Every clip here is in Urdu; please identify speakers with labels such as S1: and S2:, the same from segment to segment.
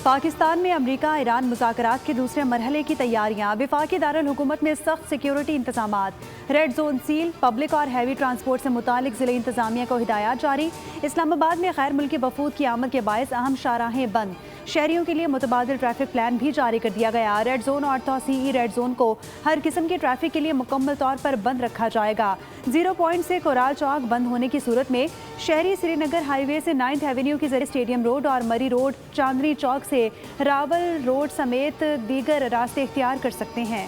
S1: پاکستان میں امریکہ ایران مذاکرات کے دوسرے مرحلے کی تیاریاں، وفاقی دارالحکومت میں سخت سیکیورٹی انتظامات، ریڈ زون سیل، پبلک اور ہیوی ٹرانسپورٹ سے متعلق ضلعی انتظامیہ کو ہدایات جاری۔ اسلام آباد میں غیر ملکی وفود کی آمد کے باعث اہم شاہراہیں بند، شہریوں کے لیے متبادل ٹریفک پلان بھی جاری کر دیا گیا۔ ریڈ زون اور توسیعی ریڈ زون کو ہر قسم کے ٹریفک کے لیے مکمل طور پر بند رکھا جائے گا۔ 0 پوائنٹ سے کورال چوک بند ہونے کی صورت میں شہری سری نگر ہائی وے سے 9th ایونیو کی ذریعے اسٹیڈیم روڈ اور مری روڈ، چاندنی چوک سے راول روڈ سمیت دیگر راستے اختیار کر سکتے ہیں۔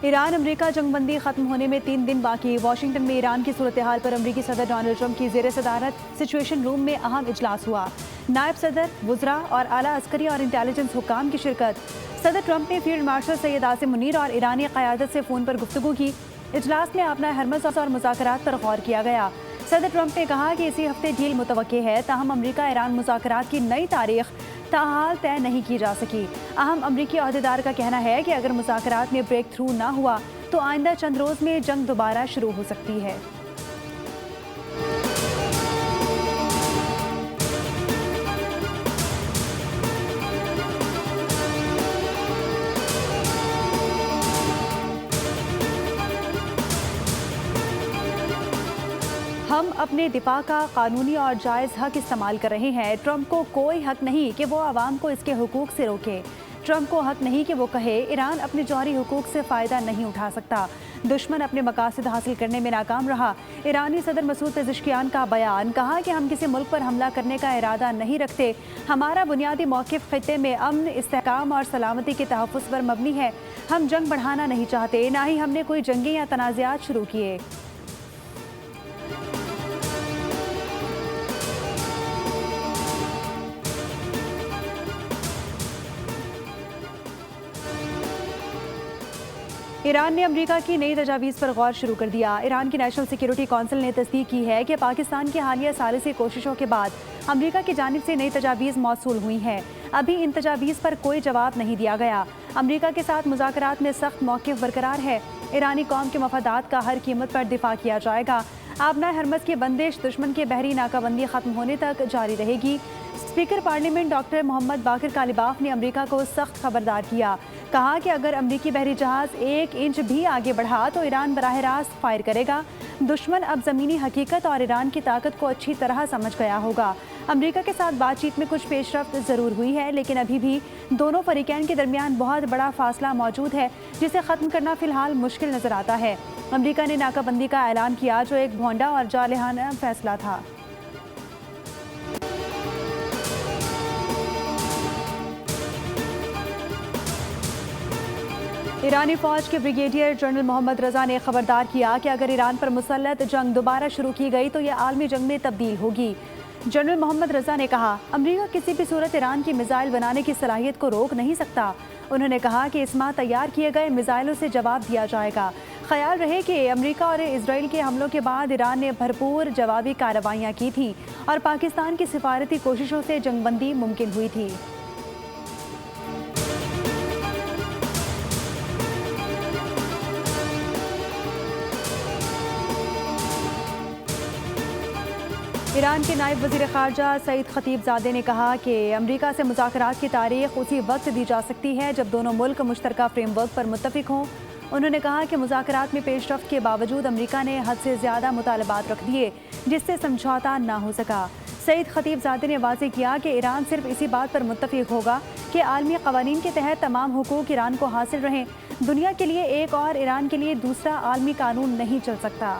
S1: ایران امریکہ جنگ بندی ختم ہونے میں 3 دن باقی۔ واشنگٹن میں ایران کی صورتحال پر امریکی صدر ڈونلڈ ٹرمپ کی زیر صدارت سچویشن روم میں اہم اجلاس ہوا۔ نائب صدر، وزراء اور اعلیٰ عسکری اور انٹیلیجنس حکام کی شرکت۔ صدر ٹرمپ نے فیلڈ مارشل سید عاصم منیر اور ایرانی قیادت سے فون پر گفتگو کی۔ اجلاس میں آبنائے ہرمز اور مذاکرات پر غور کیا گیا۔ صدر ٹرمپ نے کہا کہ اسی ہفتے ڈیل متوقع ہے، تاہم امریکہ ایران مذاکرات کی نئی تاریخ تاحال طے نہیں کی جا سکی۔ اہم امریکی عہدیدار کا کہنا ہے کہ اگر مذاکرات میں بریک تھرو نہ ہوا تو آئندہ چند روز میں جنگ دوبارہ شروع ہو سکتی ہے۔ ہم اپنے دفاع کا قانونی اور جائز حق استعمال کر رہے ہیں۔ ٹرمپ کو کوئی حق نہیں کہ وہ عوام کو اس کے حقوق سے روکے۔ ٹرمپ کو حق نہیں کہ وہ کہے ایران اپنے جوہری حقوق سے فائدہ نہیں اٹھا سکتا۔ دشمن اپنے مقاصد حاصل کرنے میں ناکام رہا۔ ایرانی صدر مسعود پزشکیان کا بیان، کہا کہ ہم کسی ملک پر حملہ کرنے کا ارادہ نہیں رکھتے۔ ہمارا بنیادی موقف خطے میں امن، استحکام اور سلامتی کے تحفظ پر مبنی ہے۔ ہم جنگ بڑھانا نہیں چاہتے، نہ ہی ہم نے کوئی جنگیں یا تنازعات شروع کیے۔ ایران نے امریکہ کی نئی تجاویز پر غور شروع کر دیا۔ ایران کی نیشنل سیکیورٹی کونسل نے تصدیق کی ہے کہ پاکستان کی حالیہ ثالثی کوششوں کے بعد امریکہ کی جانب سے نئی تجاویز موصول ہوئی ہیں۔ ابھی ان تجاویز پر کوئی جواب نہیں دیا گیا۔ امریکہ کے ساتھ مذاکرات میں سخت موقف برقرار ہے۔ ایرانی قوم کے مفادات کا ہر قیمت پر دفاع کیا جائے گا۔ آبنائے ہرمز کی بندش دشمن کے بحری ناکہ بندی ختم ہونے تک جاری رہے گی۔ اسپیکر پارلیمنٹ ڈاکٹر محمد باقر کالیباف نے امریکہ کو سخت خبردار کیا، کہا کہ اگر امریکی بحری جہاز 1 انچ بھی آگے بڑھا تو ایران براہ راست فائر کرے گا۔ دشمن اب زمینی حقیقت اور ایران کی طاقت کو اچھی طرح سمجھ گیا ہوگا۔ امریکہ کے ساتھ بات چیت میں کچھ پیش رفت ضرور ہوئی ہے، لیکن ابھی بھی دونوں فریقین کے درمیان بہت بڑا فاصلہ موجود ہے، جسے ختم کرنا فی الحال مشکل نظر آتا ہے۔ امریکہ نے ناکہ بندی کا اعلان کیا، جو ایک بھونڈا اور جارحانہ فیصلہ تھا۔ ایرانی فوج کے بریگیڈیئر جنرل محمد رضا نے خبردار کیا کہ اگر ایران پر مسلط جنگ دوبارہ شروع کی گئی تو یہ عالمی جنگ میں تبدیل ہوگی۔ جنرل محمد رضا نے کہا، امریکہ کسی بھی صورت ایران کی میزائل بنانے کی صلاحیت کو روک نہیں سکتا۔ انہوں نے کہا کہ اس ماہ تیار کیے گئے میزائلوں سے جواب دیا جائے گا۔ خیال رہے کہ امریکہ اور اسرائیل کے حملوں کے بعد ایران نے بھرپور جوابی کارروائیاں کی تھیں اور پاکستان کی سفارتی کوششوں سے جنگ بندی ممکن ہوئی تھی۔ ایران کے نائب وزیر خارجہ سعید خطیب زادے نے کہا کہ امریکہ سے مذاکرات کی تاریخ اسی وقت دی جا سکتی ہے جب دونوں ملک مشترکہ فریم ورک پر متفق ہوں۔ انہوں نے کہا کہ مذاکرات میں پیش رفت کے باوجود امریکہ نے حد سے زیادہ مطالبات رکھ دیے، جس سے سمجھوتہ نہ ہو سکا۔ سعید خطیب زادے نے واضح کیا کہ ایران صرف اسی بات پر متفق ہوگا کہ عالمی قوانین کے تحت تمام حقوق ایران کو حاصل رہیں۔ دنیا کے لیے ایک اور ایران کے لیے دوسرا عالمی قانون نہیں چل سکتا۔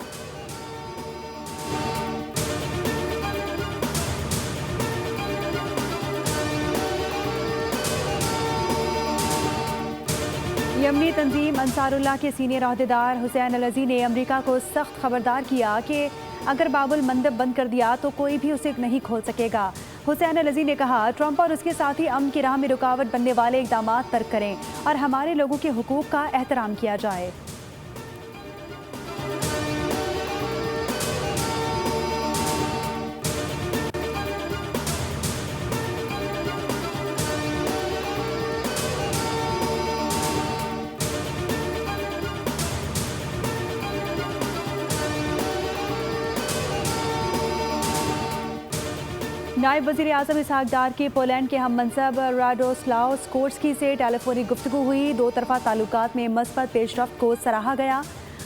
S1: یمنی تنظیم انصار اللہ کے سینئر عہدیدار حسین العزی نے امریکہ کو سخت خبردار کیا کہ اگر باب المندب بند کر دیا تو کوئی بھی اسے نہیں کھول سکے گا۔ حسین العزی نے کہا، ٹرمپ اور اس کے ساتھی امن کی راہ میں رکاوٹ بننے والے اقدامات ترک کریں اور ہمارے لوگوں کے حقوق کا احترام کیا جائے۔ نائب وزیر اعظم اسحاق ڈار کی پولینڈ کے ہم منصب راڈوسلاو سکورسکی سے ٹیلیفونک گفتگو ہوئی. دو طرفہ تعلقات میں مثبت پیش رفت کو سراہا گیا.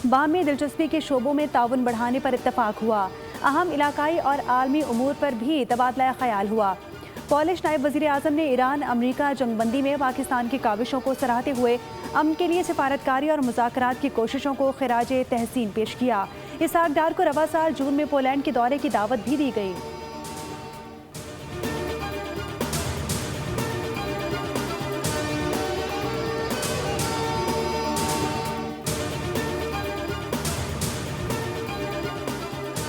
S1: باہمی دلچسپی کے شعبوں میں تعاون بڑھانے پر اتفاق ہوا. اہم علاقائی اور عالمی امور پر بھی تبادلہ خیال ہوا. پولش نائب وزیر اعظم نے ایران امریکہ جنگ بندی میں پاکستان کی کاوشوں کو سراہتے ہوئے امن کے لیے سفارتکاری اور مذاکرات کی کوششوں کو خراج تحسین پیش کیا. اسحاق ڈار کو رواں سال جون میں پولینڈ کے دورے کی دعوت بھی دی گئی.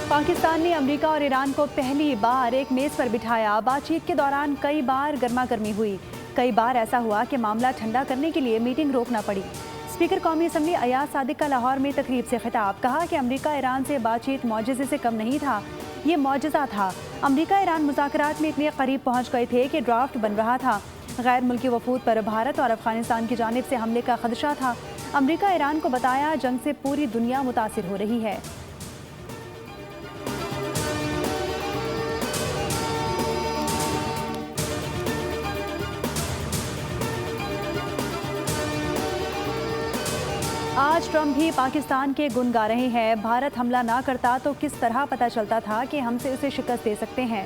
S1: پاکستان نے امریکہ اور ایران کو پہلی بار ایک میز پر بٹھایا. بات چیت کے دوران کئی بار گرما گرمی ہوئی. کئی بار ایسا ہوا کہ معاملہ ٹھنڈا کرنے کے لیے میٹنگ روکنا پڑی. اسپیکر قومی اسمبلی ایاز صادق کا لاہور میں تقریب سے خطاب. کہا کہ امریکہ ایران سے بات چیت معجزے سے کم نہیں تھا, یہ معجزہ تھا. امریکہ ایران مذاکرات میں اتنے قریب پہنچ گئے تھے کہ ڈرافٹ بن رہا تھا. غیر ملکی وفود پر بھارت اور افغانستان کی جانب سے حملے کا خدشہ تھا. امریکہ ایران کو بتایا جنگ سے پوری دنیا متاثر ہو رہی ہے. آج ٹرمپ بھی پاکستان کے گن گا رہے ہیں. بھارت حملہ نہ کرتا تو کس طرح پتہ چلتا تھا کہ ہم سے اسے شکست دے سکتے ہیں.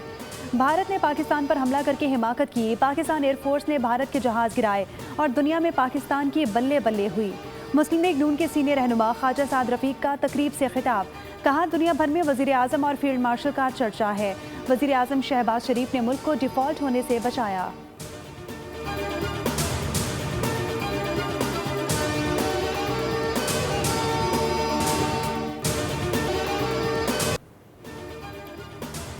S1: بھارت نے پاکستان پر حملہ کر کے حماقت کی. پاکستان ایئر فورس نے بھارت کے جہاز گرائے اور دنیا میں پاکستان کی بلے بلے ہوئی. مسلم لیگ نون کے سینئر رہنما خواجہ سعد رفیق کا تقریب سے خطاب. کہا دنیا بھر میں وزیر اعظم اور فیلڈ مارشل کا چرچا ہے. وزیر اعظم شہباز شریف نے ملک کو ڈیفالٹ ہونے سے بچایا.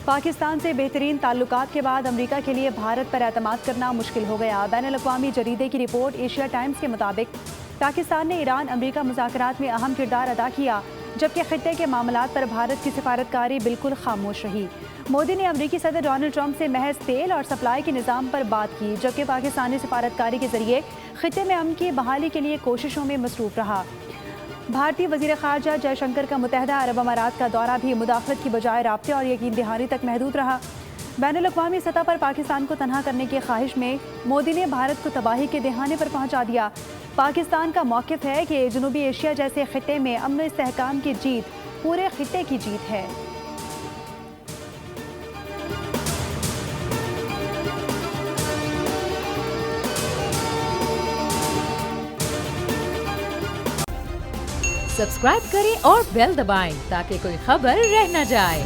S1: پاکستان سے بہترین تعلقات کے بعد امریکہ کے لیے بھارت پر اعتماد کرنا مشکل ہو گیا. بین الاقوامی جریدے کی رپورٹ ایشیا ٹائمز کے مطابق پاکستان نے ایران امریکہ مذاکرات میں اہم کردار ادا کیا, جبکہ خطے کے معاملات پر بھارت کی سفارتکاری بالکل خاموش رہی. مودی نے امریکی صدر ڈونلڈ ٹرمپ سے محض تیل اور سپلائی کے نظام پر بات کی, جبکہ پاکستانی سفارتکاری کے ذریعے خطے میں امن کی بحالی کے لیے کوششوں میں مصروف رہا. بھارتی وزیر خارجہ جے شنکر کا متحدہ عرب امارات کا دورہ بھی مداخلت کی بجائے رابطے اور یقین دہانی تک محدود رہا. بین الاقوامی سطح پر پاکستان کو تنہا کرنے کی خواہش میں مودی نے بھارت کو تباہی کے دہانے پر پہنچا دیا. پاکستان کا موقف ہے کہ جنوبی ایشیا جیسے خطے میں امن و استحکام کی جیت پورے خطے کی جیت ہے.
S2: سبسکرائب کریں اور بیل دبائیں تاکہ کوئی خبر رہ نہ جائے.